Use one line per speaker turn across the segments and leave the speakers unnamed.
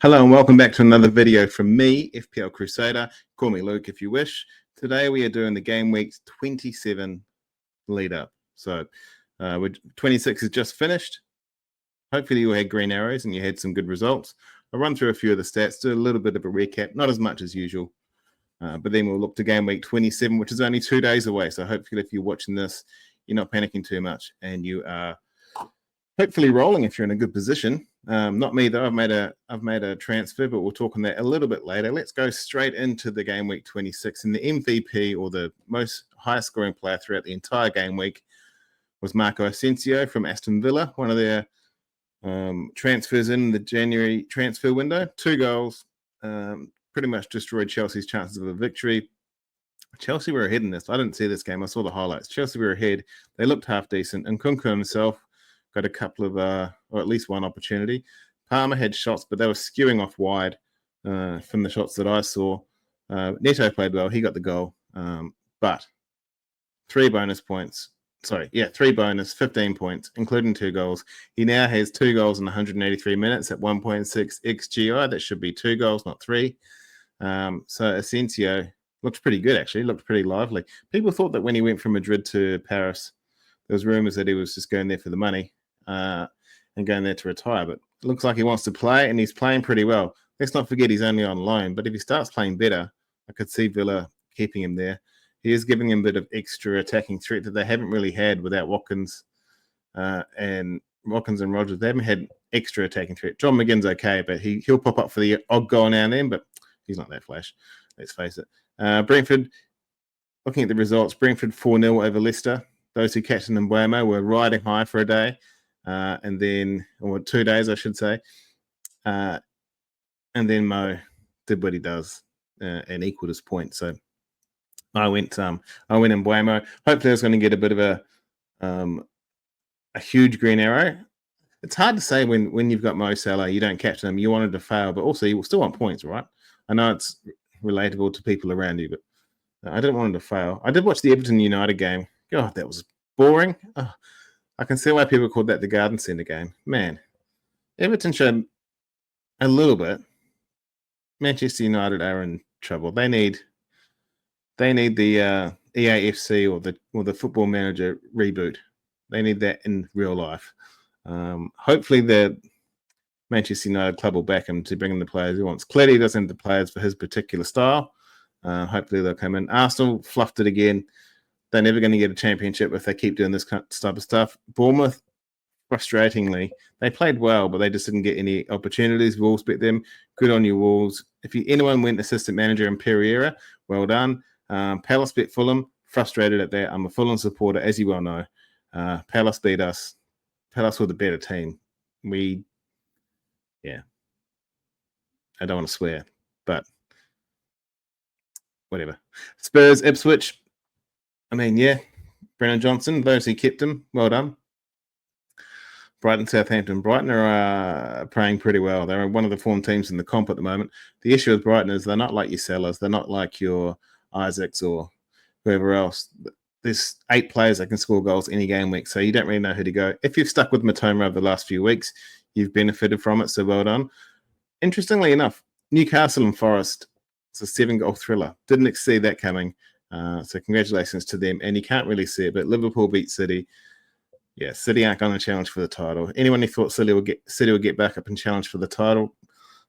Hello and welcome back to another video from me, FPL Crusader. Call me Luke if you wish. Today we are doing the Game Week 27 lead up. So 26 is just finished. Hopefully you had green arrows and you had some good results. I'll run through a few of the stats, do a little bit of a recap, not as much as usual. But then we'll look to Game Week 27, which is only 2 days away. So hopefully if you're watching this, you're not panicking too much and you are hopefully rolling if you're in a good position. Not me though. I've made a transfer, but we'll talk on that a little bit later. Let's go straight into the Game Week 26. And the MVP, or the most highest scoring player throughout the entire game week, was Marco Asensio from Aston Villa, one of their transfers in the January transfer window. 2 goals, pretty much destroyed Chelsea's chances of a victory. Chelsea were ahead in this. I didn't see this game. I saw the highlights. Chelsea were ahead. They looked half decent. And Nkunku himself got a couple of, or at least one opportunity. Palmer had shots, but they were skewing off wide from the shots that I saw. Neto played well. He got the goal. But 3 bonus points. 15 points, including 2 goals. He now has 2 goals in 183 minutes at 1.6 XGI. That should be 2 goals, not 3. So Asensio looked pretty good, actually. Looked pretty lively. People thought that when he went from Madrid to Paris, there was rumors that he was just going there for the money and going there to retire. But it looks like he wants to play, and he's playing pretty well. Let's not forget he's only on loan. But if he starts playing better, I could see Villa keeping him there. He is giving him a bit of extra attacking threat that they haven't really had without Watkins and Rodgers. They haven't had extra attacking threat. John McGinn's okay, but he'll pop up for the odd goal now and then, but he's not that flash. Let's face it. Brentford, looking at the results, Brentford 4-0 over Leicester. Those who captained Mbeumo were riding high for a day, and then, or 2 days, I should say. And then Mo did what he does and equaled his point. So I went Mbeumo. Hopefully I was going to get a bit of a huge green arrow. It's hard to say when you've got Mo Salah, you don't captain him, you wanted to fail, but also you still want points, right? I know it's relatable to people around you, but I didn't want him to fail. I did watch the Everton United game. God, that was boring. Oh, I can see why people called that the Garden Centre game. Man, Everton showed a little bit. Manchester United are in trouble. They need the EAFC or the Football Manager reboot. They need that in real life. Hopefully the Manchester United club will back him to bring in the players he wants. Clearly he doesn't have the players for his particular style. Hopefully they'll come in. Arsenal fluffed it again. They're never going to get a championship if they keep doing this type of stuff. Bournemouth, frustratingly, they played well, but they just didn't get any opportunities. Wolves beat them. Good on you, Wolves. If anyone went assistant manager in Pereira, well done. Palace beat Fulham. Frustrated at that. I'm a Fulham supporter, as you well know. Palace beat us. Palace were the better team. I don't want to swear, but whatever. Spurs, Ipswich. I mean, yeah, Brennan Johnson, those who kept him, well done. Brighton, Southampton. Brighton are playing pretty well. They're one of the form teams in the comp at the moment. The issue with Brighton is they're not like your Salahs. They're not like your Isaacs or whoever else. There's 8 players that can score goals any game week, so you don't really know who to go. If you've stuck with Matoma over the last few weeks, you've benefited from it, so well done. Interestingly enough, Newcastle and Forest, it's a 7-goal thriller. Didn't see that coming. So congratulations to them. And you can't really see it, but Liverpool beat City. Yeah, City aren't going to challenge for the title. Anyone who thought City would get back up and challenge for the title,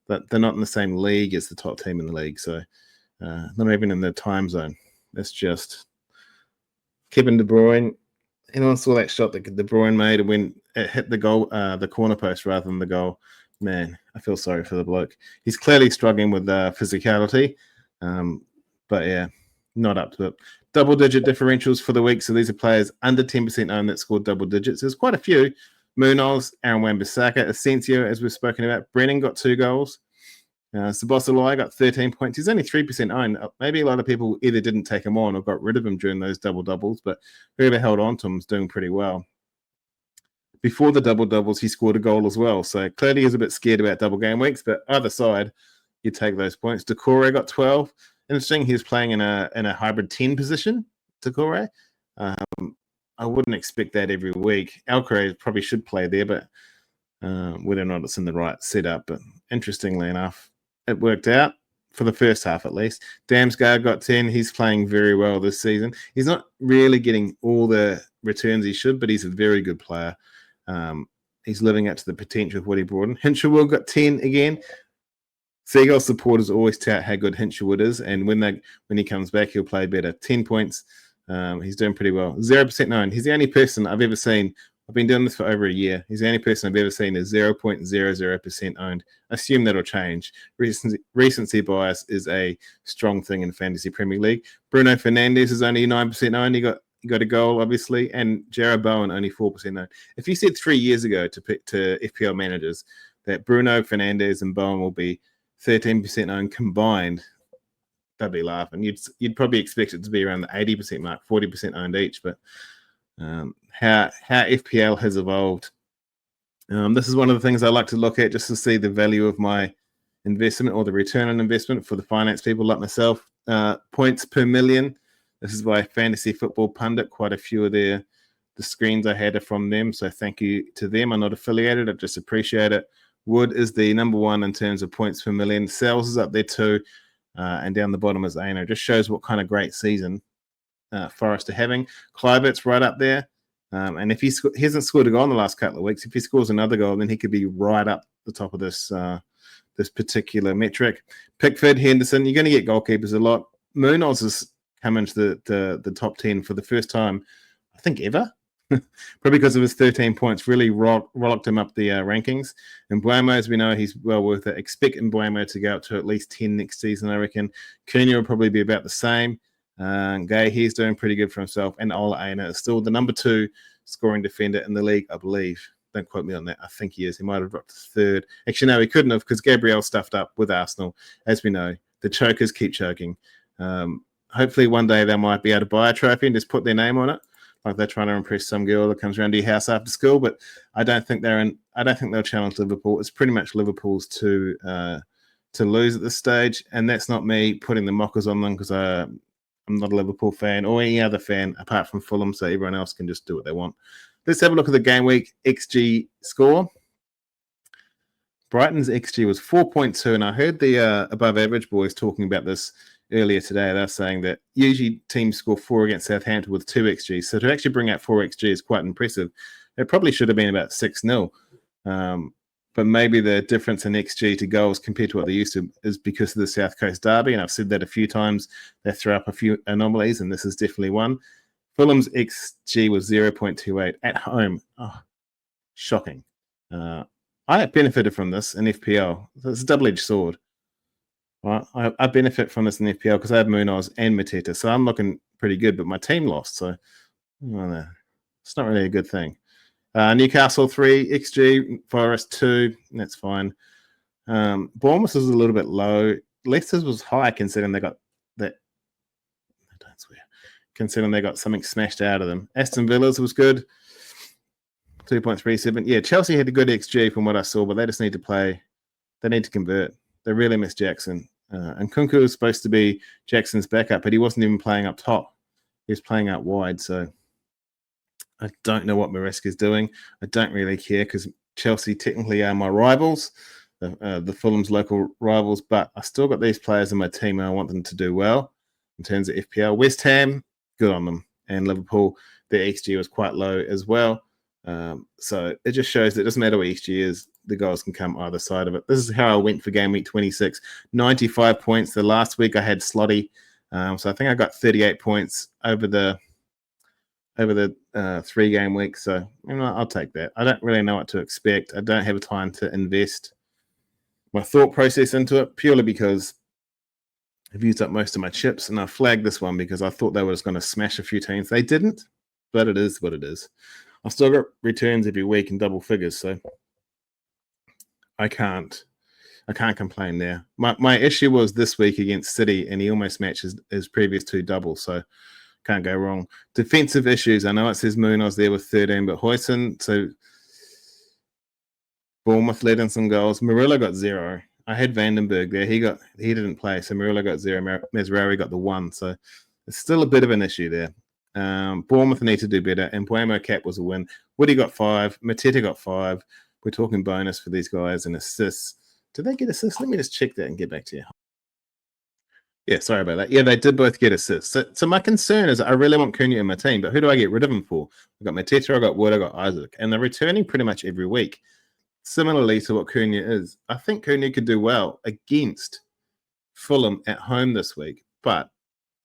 but they're not in the same league as the top team in the league. So not even in the time zone. It's just Kevin De Bruyne. Anyone saw that shot that De Bruyne made when it hit the goal, the corner post rather than the goal? Man, I feel sorry for the bloke. He's clearly struggling with physicality. But yeah, not up to it. Double-digit differentials for the week. So these are players under 10% owned that scored double digits. There's quite a few. Munoz, Aaron Wan-Bissaka, Asensio, as we've spoken about. Brennan got 2 goals. Sabosalai got 13 points. He's only 3% owned. Maybe a lot of people either didn't take him on or got rid of him during those double-doubles, but whoever held on to him is doing pretty well. Before the double-doubles, he scored a goal as well. So clearly he's a bit scared about double game weeks, but either side, you take those points. Decore got 12. Interesting, he was playing in a hybrid 10 position, Decore. I wouldn't expect that every week. Alcaraz probably should play there, but whether or not it's in the right setup. interestingly enough, it worked out for the first half at least. Damsgaard got 10. He's playing very well this season. He's not really getting all the returns he should, but he's a very good player. He's living up to the potential of what he brought in. Hinshelwood got 10 again. Seagull supporters always tout how good Hinshelwood is, and when he comes back, he'll play better. 10 points. He's doing pretty well. 0% owned. He's the only person I've ever seen. I've been doing this for over a year. He's the only person I've ever seen is 0.00% owned. I assume that'll change. Recency bias is a strong thing in Fantasy Premier League. Bruno Fernandes is only 9% owned. He got a goal, obviously, and Jarrod Bowen only 4% owned. If you said 3 years ago to FPL managers that Bruno Fernandes and Bowen will be 13% owned combined, they'd be laughing. You'd probably expect it to be around the 80% mark, 40% owned each, but how FPL has evolved. This is one of the things I like to look at just to see the value of my investment or the return on investment for the finance people like myself. Points per million. This is by Fantasy Football Pundit. Quite a few of the screens I had are from them, so thank you to them. I'm not affiliated. I just appreciate it. Wood is the number one in terms of points per million. Sales is up there too, and down the bottom is Aino. Just shows what kind of great season Forrest are having. Kluivert's right up there. And if he hasn't scored a goal in the last couple of weeks, if he scores another goal, then he could be right up the top of this particular metric. Pickford, Henderson, you're going to get goalkeepers a lot. Munoz has come into the top 10 for the first time, I think, ever. Probably because of his 13 points, really rollicked him up the rankings. And Mbeumo, as we know, he's well worth it. Expect Mbeumo to go up to at least 10 next season, I reckon. Cunha will probably be about the same. Gay, he's doing pretty good for himself. And Ola Aina is still the number 2 scoring defender in the league, I believe. Don't quote me on that. I think he is. He might have dropped to 3rd. Actually, no, he couldn't have because Gabriel stuffed up with Arsenal. As we know, the chokers keep choking. Hopefully one day they might be able to buy a trophy and just put their name on it, like they're trying to impress some girl that comes around to your house after school. But I don't think they'll challenge Liverpool. It's pretty much Liverpool's to lose at this stage, and that's not me putting the mockers on them because I'm not a Liverpool fan or any other fan apart from Fulham, so everyone else can just do what they want. Let's have a look at the game week XG score. Brighton's XG was 4.2, and I heard the above average boys talking about this earlier today. They're saying that usually teams score 4 against Southampton with 2 XG. So to actually bring out 4 XG is quite impressive. It probably should have been about 6-0. But maybe the difference in XG to goals compared to what they used to is because of the South Coast Derby. And I've said that a few times. They throw up a few anomalies, and this is definitely one. Fulham's XG was 0.28 at home. Oh, shocking. I benefited from this in FPL. It's a double-edged sword. Right? I benefit from this in FPL because I have Munoz and Mateta, so I'm looking pretty good, but my team lost, so it's not really a good thing. Newcastle 3, XG, Forest 2, that's fine. Bournemouth was a little bit low. Leicester's was high considering they got that. Don't swear. Considering they got something smashed out of them. Aston Villa's was good, 2.37. Yeah, Chelsea had a good XG from what I saw, but they just need to play. They need to convert. They really miss Jackson. And Kunku was supposed to be Jackson's backup, but he wasn't even playing up top. He was playing out wide, so I don't know what Maresca is doing. I don't really care because Chelsea technically are my rivals, the Fulham's local rivals, but I still got these players in my team and I want them to do well in terms of FPL. West Ham, good on them. And Liverpool, their XG was quite low as well. So it just shows that it doesn't matter what XG is, the goals can come either side of it. This is how I went for game week 26. 95 points. The last week I had Slotty. So I think I got 38 points over the 3-game week. So I'll take that. I don't really know what to expect. I don't have time to invest my thought process into it purely because I've used up most of my chips, and I flagged this one because I thought they were just going to smash a few teams. They didn't, but it is what it is. I've still got returns every week in double figures, so I can't complain there. My issue was this week against City, and he almost matched his previous 2 doubles, so can't go wrong. Defensive issues. I know it says Munoz there with 13, but Hoyson, so Bournemouth led in some goals. Murillo got 0. I had Vandenberg there. He didn't play, so Murillo got 0. Mazraoui got the 1, so it's still a bit of an issue there. Bournemouth need to do better, and Mbeumo cap was a win. Woody got 5, Mateta got 5. We're talking bonus for these guys and assists. Did they get assists? Let me just check that and get back to you. Yeah, sorry about that. Yeah, they did both get assists. So my concern is I really want Cunha in my team, but who do I get rid of him for? I've got Mateta, I've got Wood, I've got Isak, and they're returning pretty much every week. Similarly to what Cunha is, I think Cunha could do well against Fulham at home this week, but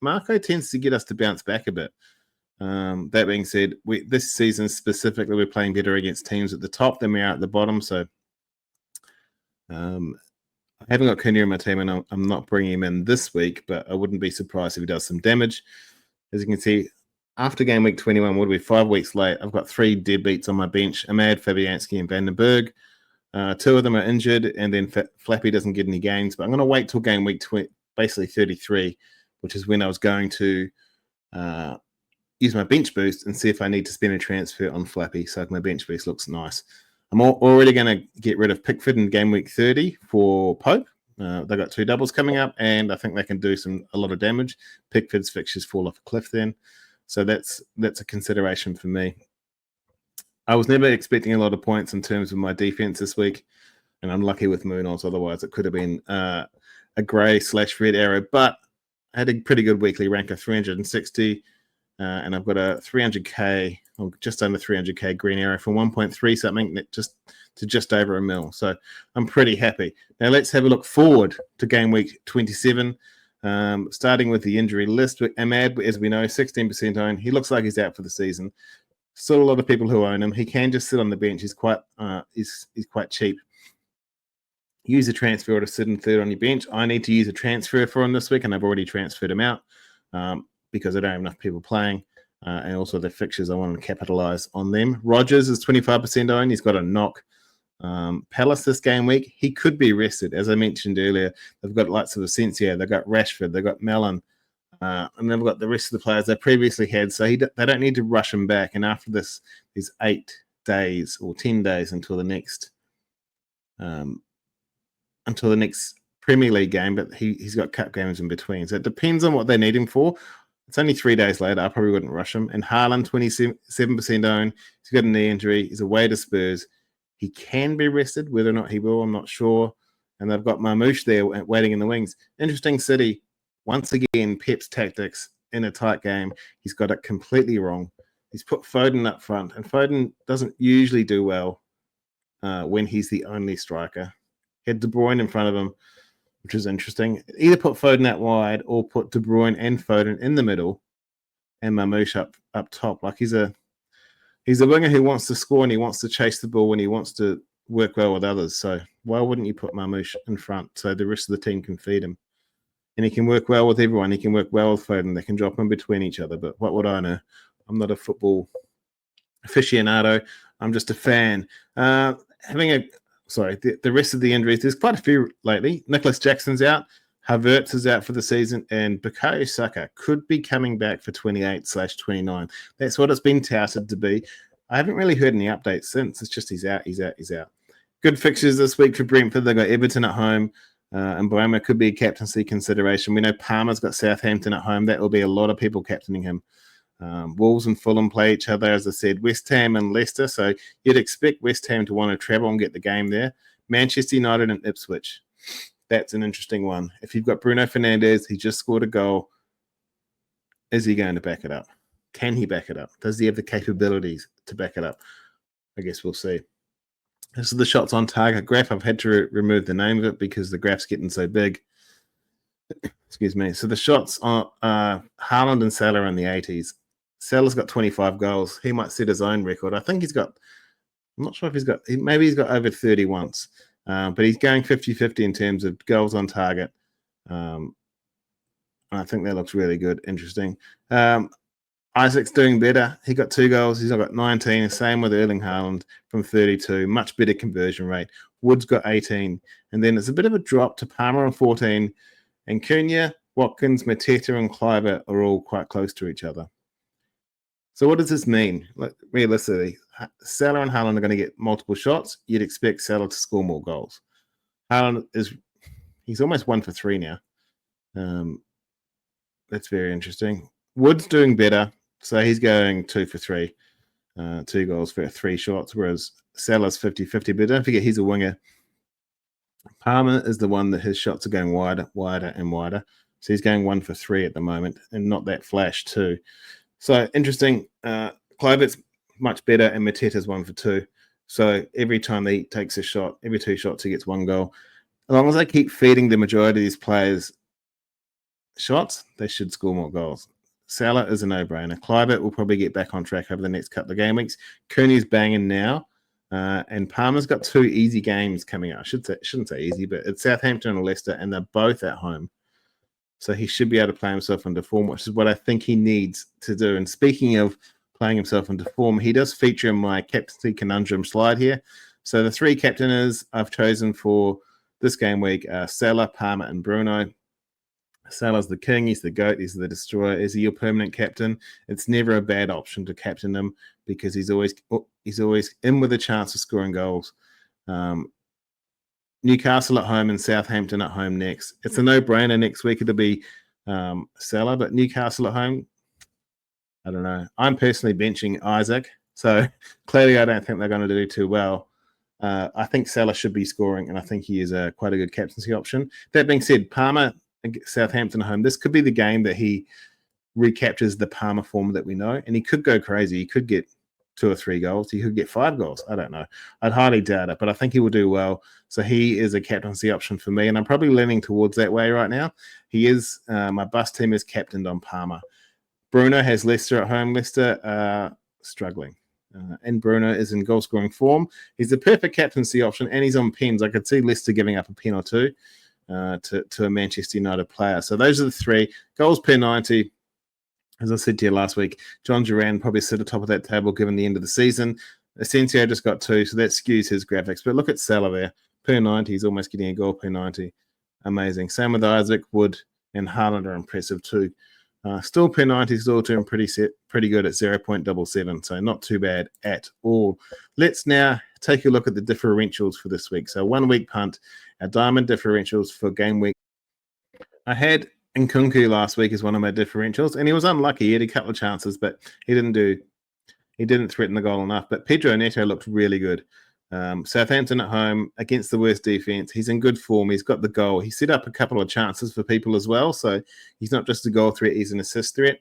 Marco tends to get us to bounce back a bit. That being said, this season specifically, we're playing better against teams at the top than we are at the bottom, so I haven't got Cunha in my team, and I'm not bringing him in this week, but I wouldn't be surprised if he does some damage. As you can see, after game week 21, what are we, 5 weeks late, I've got 3 deadbeats on my bench, Ahmad, Fabianski, and Vandenberg. 2 of them are injured, and then Flappy doesn't get any gains, but I'm going to wait till game week basically 33, which is when I was going to use my bench boost and see if I need to spend a transfer on Flappy, so my bench boost looks nice. I'm already going to get rid of Pickford in game week 30 for Pope. They've got 2 doubles coming up, and I think they can do a lot of damage. Pickford's fixtures fall off a cliff then. So that's a consideration for me. I was never expecting a lot of points in terms of my defense this week, and I'm lucky with Moonos. Otherwise, it could have been a grey/red arrow. But I had a pretty good weekly rank of 360, and I've got a 300k, or just under 300k green arrow from 1.3 something just over $1 million. So I'm pretty happy. Now let's have a look forward to game week 27. Starting with the injury list, Ahmad, as we know, 16% owned. He looks like he's out for the season. Still a lot of people who own him. He can just sit on the bench. He's quite cheap. Use a transfer to sit in third on your bench. I need to use a transfer for him this week, and I've already transferred him out because I don't have enough people playing. And also the fixtures, I want to capitalize on them. Rogers is 25% owned. He's got a knock. Palace this game week, he could be rested. As I mentioned earlier, they've got lots of Asensio, they've got Rashford, they've got Mellon, and they've got the rest of the players they previously had, so they don't need to rush him back. And after this, there's 8 days or 10 days until the next Premier League game, but he's got cup games in between, so it depends on what they need him for. It's only 3 days later. I probably wouldn't rush him. And Haaland, 27% owned. He's got a knee injury. He's away to Spurs. He can be rested. Whether or not he will, I'm not sure. And they've got Marmoush there waiting in the wings. Interesting City. Once again, Pep's tactics in a tight game. He's got it completely wrong. He's put Foden up front. And Foden doesn't usually do well when he's the only striker. He had De Bruyne in front of him, which is interesting. Either put Foden out wide or put De Bruyne and Foden in the middle and Marmoush up top. Like he's a winger who wants to score and he wants to chase the ball and he wants to work well with others. So why wouldn't you put Marmoush in front so the rest of the team can feed him? And he can work well with everyone. He can work well with Foden. They can drop in between each other. But what would I know? I'm not a football aficionado. I'm just a fan. The rest of the injuries, there's quite a few lately. Nicholas Jackson's out. Havertz is out for the season. And Bukayo Saka could be coming back for 28/29. That's what it's been touted to be. I haven't really heard any updates since. It's just he's out. Good fixtures this week for Brentford. They've got Everton at home. And Mbeumo could be a captaincy consideration. We know Palmer's got Southampton at home. That will be a lot of people captaining him. Wolves and Fulham play each other, as I said, West Ham and Leicester. So you'd expect West Ham to want to travel and get the game there. Manchester United and Ipswich. That's an interesting one. If you've got Bruno Fernandes, he just scored a goal. Is he going to back it up? Can he back it up? Does he have the capabilities to back it up? I guess we'll see. This is the shots on target graph. I've had to remove the name of it because the graph's getting so big. Excuse me. So the shots are Haaland and Salah in the 80s. Salah's got 25 goals. He might set his own record. I think I'm not sure if maybe he's got over 30 once. But he's going 50-50 in terms of goals on target. I think that looks really good. Interesting. Isak's doing better. He got 2 goals. He's got 19. Same with Erling Haaland from 32. Much better conversion rate. Wood's got 18. And then it's a bit of a drop to Palmer on 14. And Cunha, Watkins, Mateta, and Kluivert are all quite close to each other. So what does this mean? Realistically, Salah and Haaland are going to get multiple shots. You'd expect Salah to score more goals. Haaland he's almost 1 for 3 now. That's very interesting. Wood's doing better, so he's going 2 for 3. 2 goals for 3 shots, whereas Salah's 50-50. But don't forget, he's a winger. Palmer is the one that his shots are going wider, wider, and wider. So he's going 1 for 3 at the moment, and not that flash too. So interesting. Kluivert's much better, and Mateta's 1 for 2. So every time he takes a shot, every 2 shots, he gets 1 goal. As long as they keep feeding the majority of these players shots, they should score more goals. Salah is a no-brainer. Kluivert will probably get back on track over the next couple of game weeks. Cooney's banging now. And Palmer's got 2 easy games coming up. I shouldn't say easy, but it's Southampton and Leicester, and they're both at home. So he should be able to play himself into form, which is what I think he needs to do. And speaking of playing himself into form, he does feature in my captaincy conundrum slide here. So the 3 captainers I've chosen for this game week are Salah, Palmer, and Bruno. Salah's the king, he's the GOAT, he's the destroyer. Is he your permanent captain? It's never a bad option to captain him because he's always in with a chance of scoring goals. Newcastle at home and Southampton at home next. It's a no-brainer next week. It'll be Salah, but Newcastle at home, I don't know. I'm personally benching Isak, so clearly I don't think they're going to do too well. I think Salah should be scoring, and I think he is quite a good captaincy option. That being said, Palmer, Southampton at home, this could be the game that he recaptures the Palmer form that we know, and he could go crazy. He could get 2 or 3 goals. He could get 5 goals. I don't know. I'd highly doubt it, but I think he will do well. So he is a captaincy option for me, and I'm probably leaning towards that way right now. He is, my bus team is captained on Palmer. Bruno has Leicester at home. Leicester struggling. And Bruno is in goal-scoring form. He's the perfect captaincy option, and he's on pens. I could see Leicester giving up a pen or 2 to a Manchester United player. So those are the 3. Goals per 90. As I said to you last week, John Duran probably sit at the top of that table given the end of the season. Asensio just got 2, so that skews his graphics. But look at Salah there. Per 90, he's almost getting a goal per 90. Amazing. Same with Isak, Wood, and Haaland are impressive too. Still per 90, still doing pretty good at 0.77, so not too bad at all. Let's now take a look at the differentials for this week. So 1 week punt, our Diamond Differentials for game week. I had Nkunku last week as one of my differentials, and he was unlucky. He had a couple of chances, but he didn't threaten the goal enough. But Pedro Neto looked really good. Southampton at home against the worst defense. He's in good form. He's got the goal. He set up a couple of chances for people as well. So he's not just a goal threat, he's an assist threat.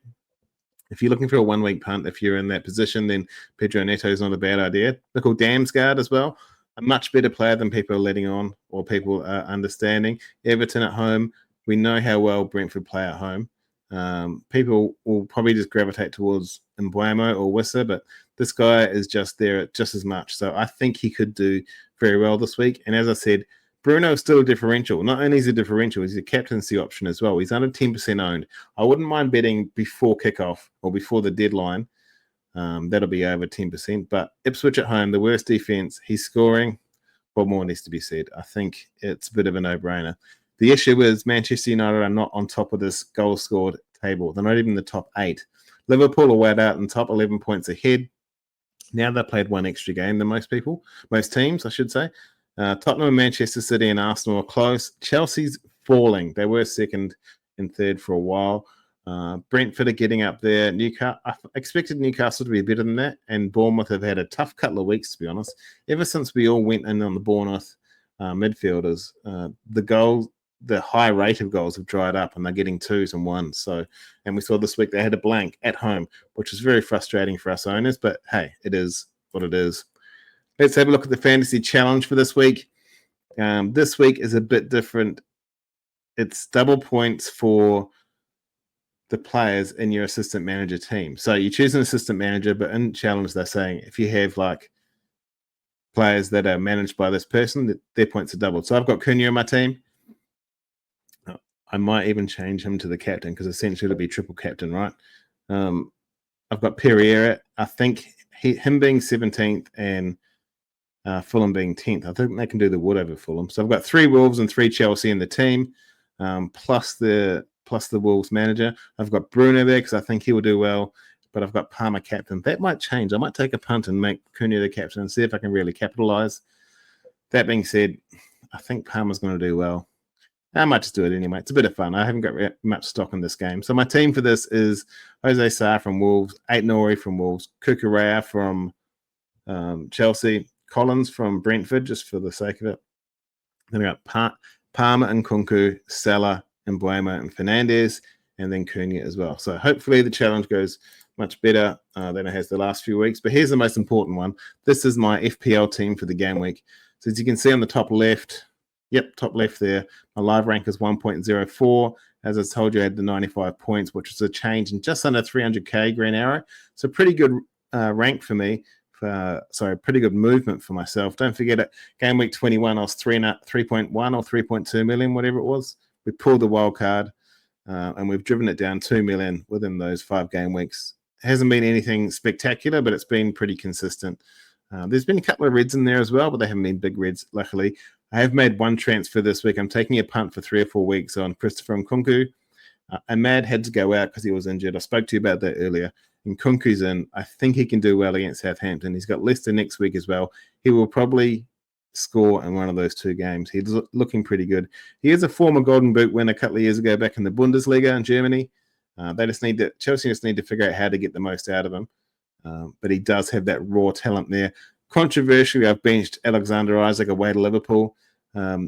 If you're looking for a 1 week punt, if you're in that position, then Pedro Neto is not a bad idea. Look at Damsgaard as well. A much better player than people are letting on or people are understanding. Everton at home. We know how well Brentford play at home. People will probably just gravitate towards Mbeumo or Wissa, but this guy is just there just as much. So I think he could do very well this week. And as I said, Bruno is still a differential. Not only is he a differential, he's a captaincy option as well. He's under 10% owned. I wouldn't mind betting before kickoff or before the deadline. That'll be over 10%. But Ipswich at home, the worst defense, he's scoring. What more needs to be said? I think it's a bit of a no-brainer. The issue is Manchester United are not on top of this goal scored table. They're not even in the top 8. Liverpool are way out in top, 11 points ahead. Now they've played 1 extra game than most teams, I should say. Tottenham, Manchester City, and Arsenal are close. Chelsea's falling. They were 2nd and 3rd for a while. Brentford are getting up there. I expected Newcastle to be better than that, and Bournemouth have had a tough couple of weeks, to be honest. Ever since we all went in on the Bournemouth midfielders, the high rate of goals have dried up, and they're getting 2s and 1s. So, and we saw this week they had a blank at home, which is very frustrating for us owners. But hey, it is what it is. Let's have a look at the fantasy challenge for this week. This week is a bit different. It's double points for the players in your assistant manager team. So you choose an assistant manager, but in challenge they're saying if you have like players that are managed by this person, their points are doubled. So I've got Cunha in my team. I might even change him to the captain because essentially it'll be triple captain, right? I've got Pereira. I think him being 17th and Fulham being 10th. I think they can do the wood over Fulham. So I've got 3 Wolves and 3 Chelsea in the team, plus the Wolves manager. I've got Bruno there because I think he will do well, but I've got Palmer captain. That might change. I might take a punt and make Cunha the captain and see if I can really capitalize. That being said, I think Palmer's going to do well. I might just do it anyway. It's a bit of fun. I haven't got much stock in this game. So my team for this is Jose Sarr from Wolves, Aït-Nouri from Wolves, Cucurella from Chelsea, Collins from Brentford, just for the sake of it. Then I got Palmer and Kunku, Salah and Mbeumo and Fernandez, and then Cunha as well. So hopefully the challenge goes much better than it has the last few weeks. But here's the most important one. This is my FPL team for the game week. So as you can see on the top left, top left there, my live rank is 1.04. As I told you, I had the 95 points, which is a change in just under 300k Green Arrow. So pretty good rank for me. Pretty good movement for myself. Don't forget it. Game week 21, I was 3.1 or 3.2 million, whatever it was. We pulled the wild card, and we've driven it down 2 million within those 5 game weeks. It hasn't been anything spectacular, but it's been pretty consistent. There's been a couple of reds in there as well, but they haven't been big reds, luckily. I have made one transfer this week. I'm taking a punt for 3 or 4 weeks on Christopher Nkunku. Ahmad had to go out because he was injured. I spoke to you about that earlier. And Kunku's in. I think he can do well against Southampton. He's got Leicester next week as well. He will probably score in one of those 2 games. He's looking pretty good. He is a former Golden Boot winner a couple of years ago back in the Bundesliga in Germany. Chelsea just need to figure out how to get the most out of him. But he does have that raw talent there. Controversially, I've benched Alexander Isak away to Liverpool. For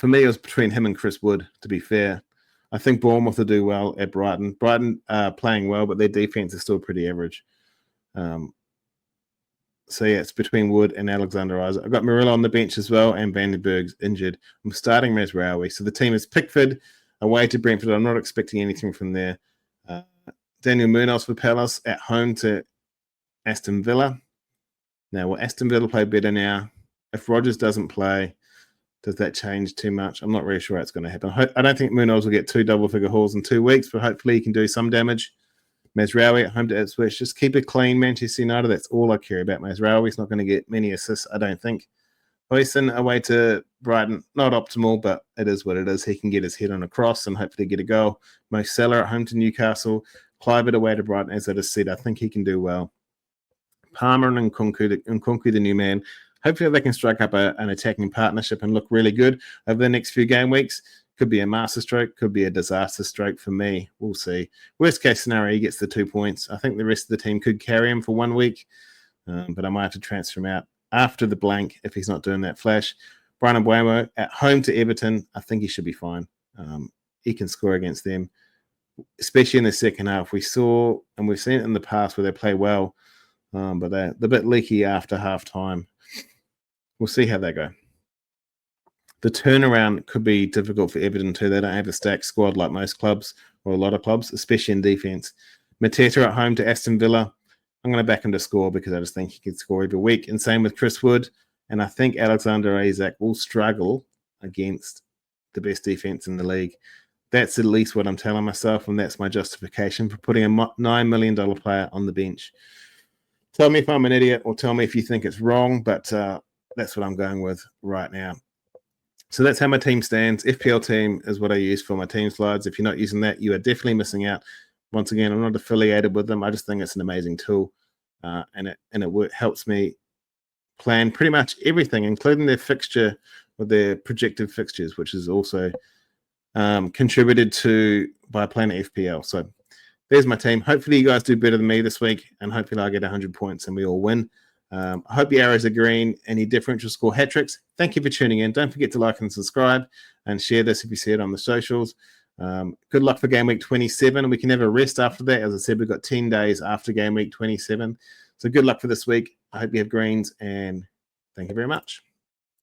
me, it was between him and Chris Wood, to be fair. I think Bournemouth will do well at Brighton. Brighton are playing well, but their defense is still pretty average. It's between Wood and Alexander Isak. I've got Murillo on the bench as well, and Vandenberg's injured. I'm starting Mazraoui. So the team is Pickford away to Brentford. I'm not expecting anything from there. Daniel Munoz for Palace at home to Aston Villa. Now, will Aston Villa play better now? If Rodgers doesn't play, does that change too much? I'm not really sure how it's going to happen. I don't think Munoz will get 2 double-figure hauls in 2 weeks, but hopefully he can do some damage. Mazraoui at home to Ipswich. Just keep it clean, Manchester United. That's all I care about. Mazraoui's not going to get many assists, I don't think. Hoyson away to Brighton. Not optimal, but it is what it is. He can get his head on a cross and hopefully get a goal. Mo Salah at home to Newcastle. Clivert away to Brighton. As I just said, I think he can do well. Palmer and Nkunku, the new man. Hopefully they can strike up an attacking partnership and look really good over the next few game weeks. Could be a masterstroke, could be a disaster stroke for me. We'll see. Worst case scenario, he gets the 2 points. I think the rest of the team could carry him for 1 week, but I might have to transfer him out after the blank if he's not doing that flash. Brian Mbeumo at home to Everton. I think he should be fine. He can score against them, especially in the second half. We've seen it in the past where they play well, but they're a bit leaky after half time. We'll see how they go. The turnaround could be difficult for Everton too. They don't have a stacked squad like most clubs or a lot of clubs, especially in defense. Mateta at home to Aston Villa. I'm going to back him to score because I just think he can score every week. And same with Chris Wood. And I think Alexander Isak will struggle against the best defense in the league. That's at least what I'm telling myself, and that's my justification for putting a $9 million player on the bench. Tell me if I'm an idiot or tell me if you think it's wrong, but that's what I'm going with right now. So that's how my team stands. FPL team is what I use for my team slides. If you're not using that, you are definitely missing out. Once again, I'm not affiliated with them. I just think it's an amazing tool, and it helps me plan pretty much everything, including their fixture or their projected fixtures, which is also contributed to by Planet FPL. So there's my team. Hopefully you guys do better than me this week, and hopefully I get 100 points and we all win. I hope your arrows are green and your differential score hat tricks. Thank you for tuning in. Don't forget to like and subscribe and share this if you see it on the socials. Good luck for game week 27. We can have a rest after that. As I said, we've got 10 days after game week 27. So good luck for this week. I hope you have greens, and thank you very much.